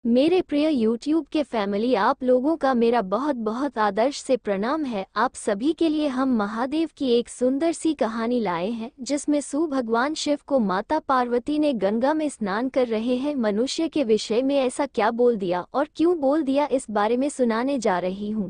मेरे प्रिय YouTube के फैमिली, आप लोगों का मेरा बहुत बहुत आदर्श से प्रणाम है। आप सभी के लिए हम महादेव की एक सुंदर सी कहानी लाए हैं, जिसमें भगवान शिव को माता पार्वती ने गंगा में स्नान कर रहे हैं मनुष्य के विषय में ऐसा क्या बोल दिया और क्यों बोल दिया, इस बारे में सुनाने जा रही हूँ।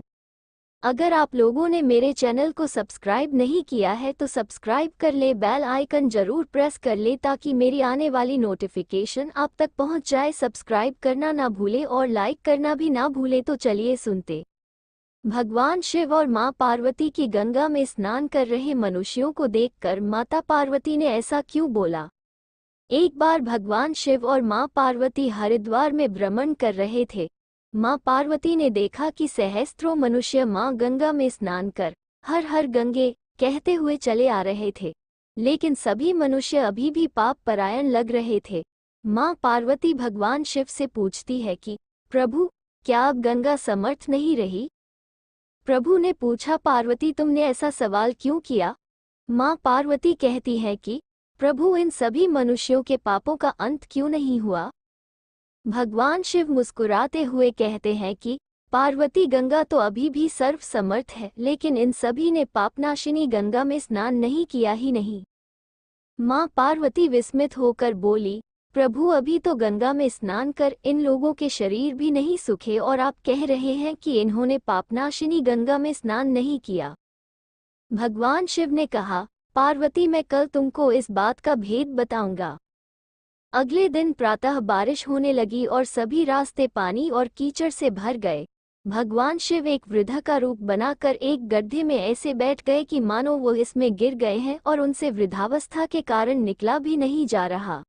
अगर आप लोगों ने मेरे चैनल को सब्सक्राइब नहीं किया है तो सब्सक्राइब कर ले, बेल आइकन जरूर प्रेस कर ले ताकि मेरी आने वाली नोटिफिकेशन आप तक पहुंच जाए। सब्सक्राइब करना ना भूले और लाइक करना भी ना भूले। तो चलिए सुनते। भगवान शिव और मां पार्वती की गंगा में स्नान कर रहे मनुष्यों को देखकर माता पार्वती ने ऐसा क्यों बोला। एक बार भगवान शिव और मां पार्वती हरिद्वार में भ्रमण कर रहे थे। मां पार्वती ने देखा कि सहस्त्रों मनुष्य मां गंगा में स्नान कर हर हर गंगे कहते हुए चले आ रहे थे, लेकिन सभी मनुष्य अभी भी पाप परायण लग रहे थे। मां पार्वती भगवान शिव से पूछती है कि प्रभु, क्या अब गंगा समर्थ नहीं रही। प्रभु ने पूछा, पार्वती तुमने ऐसा सवाल क्यों किया। मां पार्वती कहती है कि प्रभु, इन सभी मनुष्यों के पापों का अंत क्यों नहीं हुआ। भगवान शिव मुस्कुराते हुए कहते हैं कि पार्वती, गंगा तो अभी भी सर्व समर्थ है, लेकिन इन सभी ने पापनाशिनी गंगा में स्नान नहीं किया ही नहीं। मां पार्वती विस्मित होकर बोली, प्रभु, अभी तो गंगा में स्नान कर इन लोगों के शरीर भी नहीं सूखे और आप कह रहे हैं कि इन्होंने पापनाशिनी गंगा में स्नान नहीं किया। भगवान शिव ने कहा, पार्वती, मैं कल तुमको इस बात का भेद बताऊंगा। अगले दिन प्रातः बारिश होने लगी और सभी रास्ते पानी और कीचड़ से भर गए। भगवान शिव एक वृद्ध का रूप बनाकर एक गड्ढे में ऐसे बैठ गए कि मानो वो इसमें गिर गए हैं और उनसे वृद्धावस्था के कारण निकला भी नहीं जा रहा।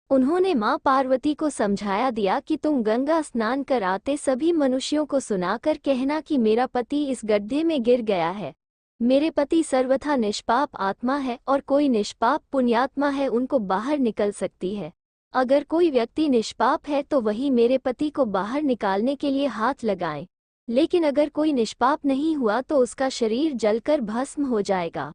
उन्होंने मां पार्वती को समझाया दिया कि तुम गंगा स्नान कर आते सभी मनुष्यों को सुनाकर कहना कि मेरा पति इस गड्ढे में गिर गया है। मेरे पति सर्वथा निष्पाप आत्मा है और कोई निष्पाप पुण्यात्मा है उनको बाहर निकल सकती है। अगर कोई व्यक्ति निष्पाप है तो वही मेरे पति को बाहर निकालने के लिए हाथ लगाए, लेकिन अगर कोई निष्पाप नहीं हुआ तो उसका शरीर जलकर भस्म हो जाएगा।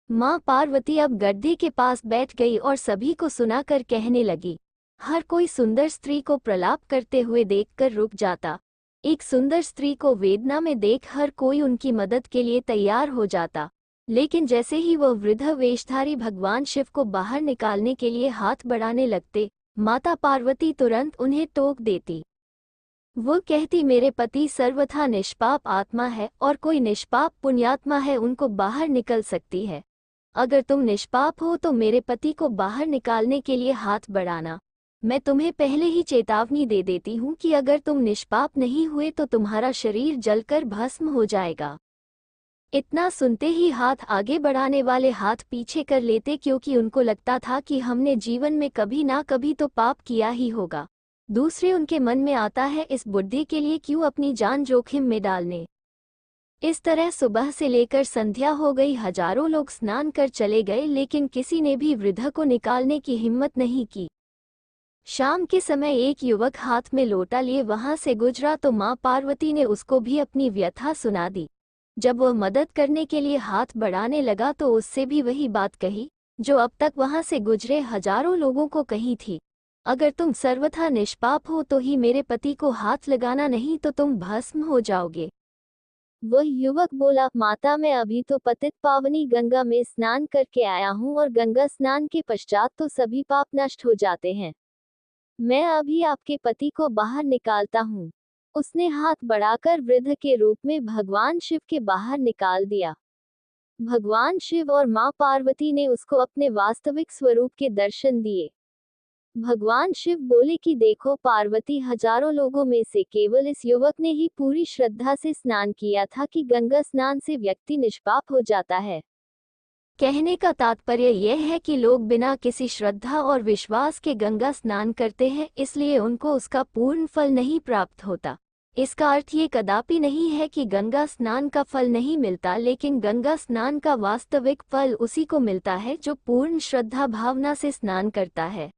मां पार्वती अब गड्ढे के पास बैठ गई और सभी को सुनाकर कहने लगी। हर कोई सुंदर स्त्री को प्रलाप करते हुए देखकर रुक जाता। एक सुंदर स्त्री को वेदना में देख हर कोई उनकी मदद के लिए तैयार हो जाता, लेकिन जैसे ही वह वृद्ध वेशधारी भगवान शिव को बाहर निकालने के लिए हाथ बढ़ाने लगते, माता पार्वती तुरंत उन्हें टोक देती। वो कहती, मेरे पति सर्वथा निष्पाप आत्मा है और कोई निष्पाप पुण्यात्मा है उनको बाहर निकल सकती है। अगर तुम निष्पाप हो तो मेरे पति को बाहर निकालने के लिए हाथ बढ़ाना। मैं तुम्हें पहले ही चेतावनी दे देती हूँ कि अगर तुम निष्पाप नहीं हुए तो तुम्हारा शरीर जलकर भस्म हो जाएगा। इतना सुनते ही हाथ आगे बढ़ाने वाले हाथ पीछे कर लेते, क्योंकि उनको लगता था कि हमने जीवन में कभी ना कभी तो पाप किया ही होगा। दूसरे उनके मन में आता है, इस बुद्धि के लिए क्यों अपनी जान जोखिम में डालने। इस तरह सुबह से लेकर संध्या हो गई। हजारों लोग स्नान कर चले गए, लेकिन किसी ने भी वृद्ध को निकालने की हिम्मत नहीं की। शाम के समय एक युवक हाथ में लोटा लिए वहां से गुजरा तो मां पार्वती ने उसको भी अपनी व्यथा सुना दी। जब वह मदद करने के लिए हाथ बढ़ाने लगा तो उससे भी वही बात कही जो अब तक वहां से गुजरे हजारों लोगों को कही थी। अगर तुम सर्वथा निष्पाप हो तो ही मेरे पति को हाथ लगाना, नहीं तो तुम भस्म हो जाओगे। वह युवक बोला, माता, मैं अभी तो पतित पावनी गंगा में स्नान करके आया हूँ और गंगा स्नान के पश्चात तो सभी पाप नष्ट हो जाते हैं। मैं अभी आपके पति को बाहर निकालता हूँ। उसने हाथ बढ़ाकर वृद्ध के रूप में भगवान शिव के बाहर निकाल दिया। भगवान शिव और मां पार्वती ने उसको अपने वास्तविक स्वरूप के दर्शन दिए। भगवान शिव बोले कि देखो पार्वती, हजारों लोगों में से केवल इस युवक ने ही पूरी श्रद्धा से स्नान किया था कि गंगा स्नान से व्यक्ति निष्पाप हो जाता है। कहने का तात्पर्य यह है कि लोग बिना किसी श्रद्धा और विश्वास के गंगा स्नान करते हैं, इसलिए उनको उसका पूर्ण फल नहीं प्राप्त होता। इसका अर्थ ये कदापि नहीं है कि गंगा स्नान का फल नहीं मिलता, लेकिन गंगा स्नान का वास्तविक फल उसी को मिलता है जो पूर्ण श्रद्धा भावना से स्नान करता है।